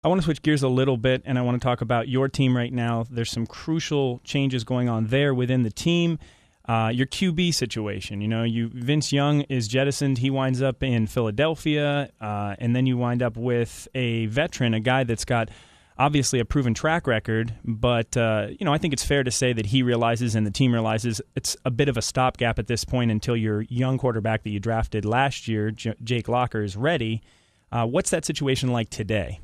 I want to switch gears a little bit, and I want to talk about your team right now. There's some crucial changes going on there within the team. Your QB situation, Vince Young is jettisoned. He winds up in Philadelphia, and then you wind up with a veteran, a guy that's got obviously a proven track record. But, I think it's fair to say that he realizes and the team realizes it's a bit of a stopgap at this point until your young quarterback that you drafted last year, Jake Locker, is ready. What's that situation like today?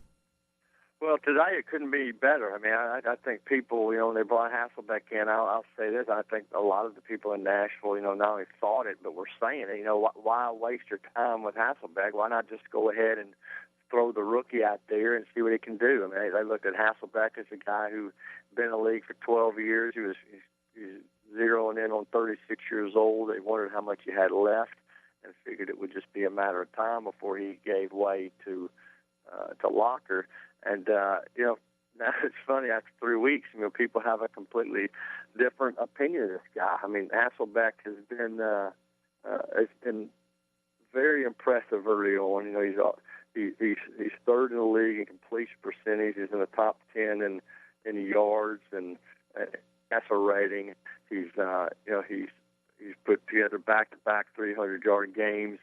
Well, today it couldn't be better. I mean, I think people, when they brought Hasselbeck in, I'll say this, I think a lot of the people in Nashville, not only thought it, but were saying it, why waste your time with Hasselbeck? Why not just go ahead and throw the rookie out there and see what he can do? I mean, they looked at Hasselbeck as a guy who'd been in the league for 12 years. He's zeroing in on 36 years old. They wondered how much he had left and figured it would just be a matter of time before he gave way to Locker. And, now it's funny, after 3 weeks, people have a completely different opinion of this guy. I mean, Hasselbeck has been very impressive early on. He's third in the league in completion percentage. He's in the top 10 in yards and passer rating. He's put together back-to-back 300-yard games.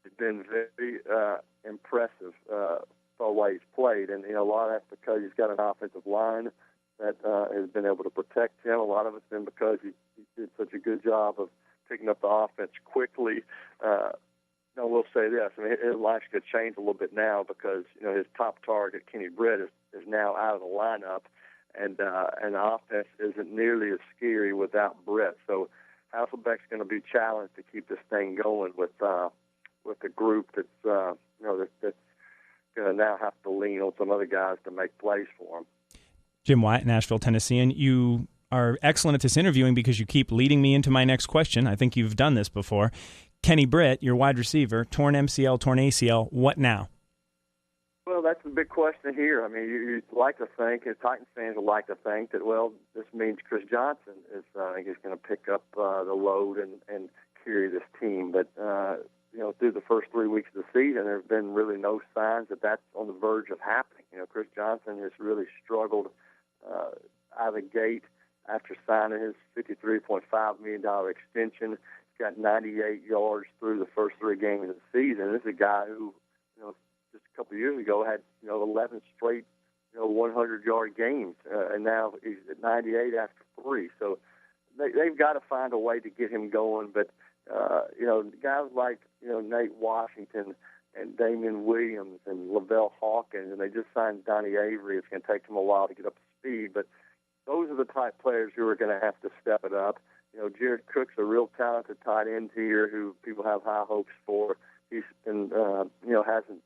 It's been very impressive the way he's played, and a lot of that's because he's got an offensive line that has been able to protect him. A lot of it's been because he did such a good job of picking up the offense quickly. I will say this: I mean, his life's going to change a little bit now because his top target, Kenny Britt, is now out of the lineup, and the offense isn't nearly as scary without Britt. So Hasselbeck's going to be challenged to keep this thing going with a group that's that's going to now have to lean on some other guys to make plays for him. Jim Wyatt, Nashville Tennessean. You are excellent at this interviewing because you keep leading me into my next question. I think you've done this before. Kenny Britt, your wide receiver, torn MCL, torn ACL. What now? Well, that's the big question here. I mean, you'd like to think, and Titans fans would like to think that, well, this means Chris Johnson is going to pick up the load and carry this team. But through the first 3 weeks of the season, there have been really no signs that that's on the verge of happening. Chris Johnson has really struggled out of the gate after signing his $53.5 million extension. He's got 98 yards through the first 3 games of the season. This is a guy who, just a couple of years ago had, 11 straight, 100-yard games, and now he's at 98 after 3. So they've got to find a way to get him going, but guys like, Nate Washington and Damian Williams and Lavelle Hawkins, and they just signed Donnie Avery. It's going to take them a while to get up to speed, but those are the type players who are going to have to step it up. Jared Cook's a real talented tight end here who people have high hopes for. He's been, hasn't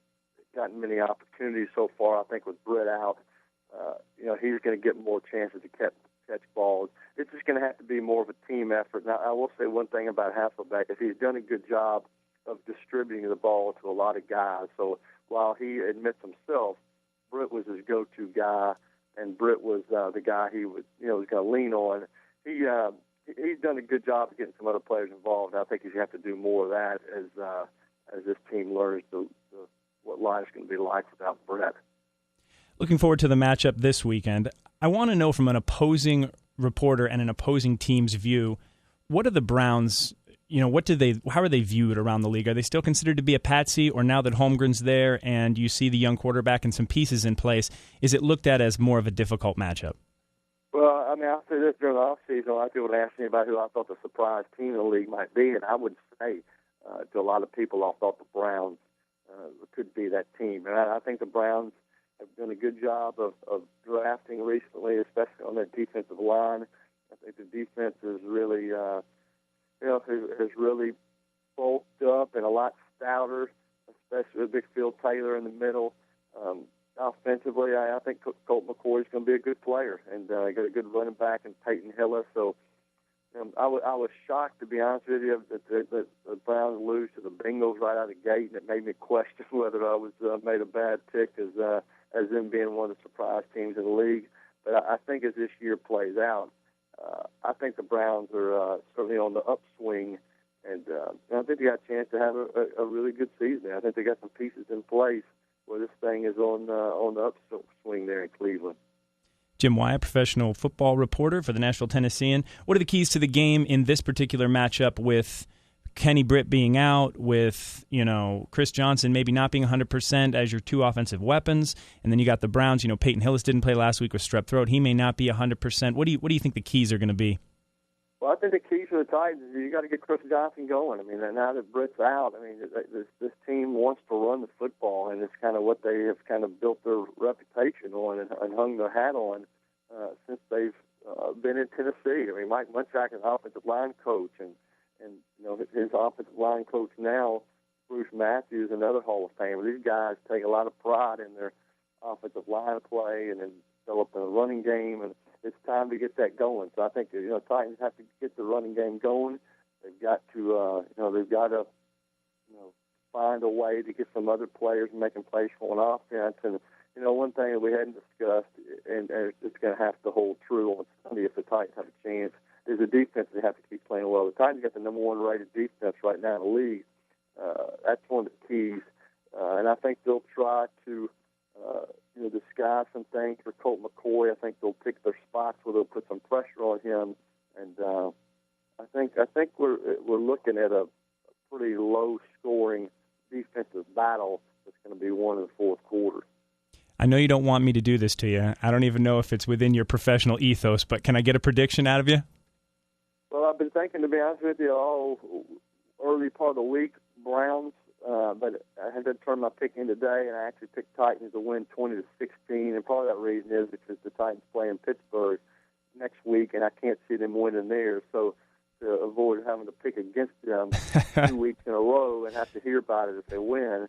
gotten many opportunities so far. I think with Britt out, he's going to get more chances to catch balls. It's just going to have to be more of a team effort. Now, I will say one thing about Hasselbeck is he's done a good job of distributing the ball to a lot of guys. So while he admits himself, Britt was his go-to guy, and Britt was the guy he was going to lean on. He's done a good job of getting some other players involved. I think he's going to have to do more of that as this team learns what life's going to be like without Britt. Looking forward to the matchup this weekend. I want to know from an opposing reporter and an opposing team's view, what are the Browns, how are they viewed around the league? Are they still considered to be a patsy, or now that Holmgren's there and you see the young quarterback and some pieces in place, is it looked at as more of a difficult matchup? Well, I mean, I'll say this: during the offseason, a lot of people would ask me about who I thought the surprise team in the league might be, and I would say to a lot of people, I thought the Browns could be that team. And I think the Browns have done a good job of drafting recently, especially on that defensive line. I think the defense is really, has really bulked up and a lot stouter, especially with Big Phil Taylor in the middle. Offensively, I think Colt McCoy is going to be a good player, and got a good running back in Peyton Hillis. So I was shocked, to be honest with you, that the Browns lose to the Bengals right out of the gate, and it made me question whether I was made a bad pick as them being one of the surprise teams in the league. But I think as this year plays out, I think the Browns are certainly on the upswing, and I think they got a chance to have a really good season. I think they got some pieces in place where this thing is on the upswing there in Cleveland. Jim Wyatt, professional football reporter for the Nashville Tennessean. What are the keys to the game in this particular matchup with Kenny Britt being out, with Chris Johnson maybe not being 100% as your two offensive weapons, and then you got the Browns. Peyton Hillis didn't play last week with strep throat; he may not be 100%. What do you think the keys are going to be? Well, I think the key for the Titans is you got to get Chris Johnson going. I mean, now that Britt's out, I mean, this team wants to run the football, and it's kind of what they have kind of built their reputation on and hung their hat on since they've been in Tennessee. I mean, Mike Munchak is an offensive line coach, and his offensive line coach now, Bruce Matthews, another Hall of Famer. These guys take a lot of pride in their offensive line play and then develop a running game, and it's time to get that going. So I think Titans have to get the running game going. They've got to find a way to get some other players making plays for an offense. And one thing that we hadn't discussed, and it's going to have to hold true on Sunday if the Titans have a chance, is the defense. They have to keep playing well. The Titans got the number one rated defense right now in the league. That's one of the keys, and I think they'll try to disguise some things for Colt McCoy. I think they'll pick their spots where they'll put some pressure on him, and I think we're looking at a pretty low scoring defensive battle that's going to be won in the fourth quarter. I know you don't want me to do this to you. I don't even know if it's within your professional ethos, but can I get a prediction out of you? Well, I've been thinking, to be honest with you, all early part of the week, Browns, but I had to turn my pick in today, and I actually picked Titans to win 20-16, and part of that reason is because the Titans play in Pittsburgh next week, and I can't see them winning there. So to avoid having to pick against them 2 weeks in a row and have to hear about it if they win,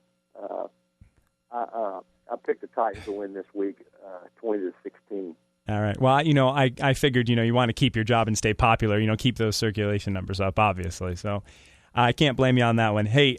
I picked the Titans to win this week, 20-16. All right. Well, I figured, you want to keep your job and stay popular, keep those circulation numbers up, obviously. So I can't blame you on that one. Hey,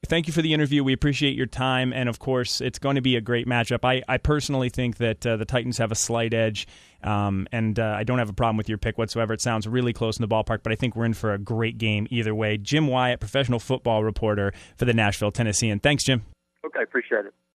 thank you for the interview. We appreciate your time. And, of course, it's going to be a great matchup. I personally think that the Titans have a slight edge, and I don't have a problem with your pick whatsoever. It sounds really close in the ballpark, but I think we're in for a great game either way. Jim Wyatt, professional football reporter for the Nashville Tennessean. Thanks, Jim. Okay, appreciate it.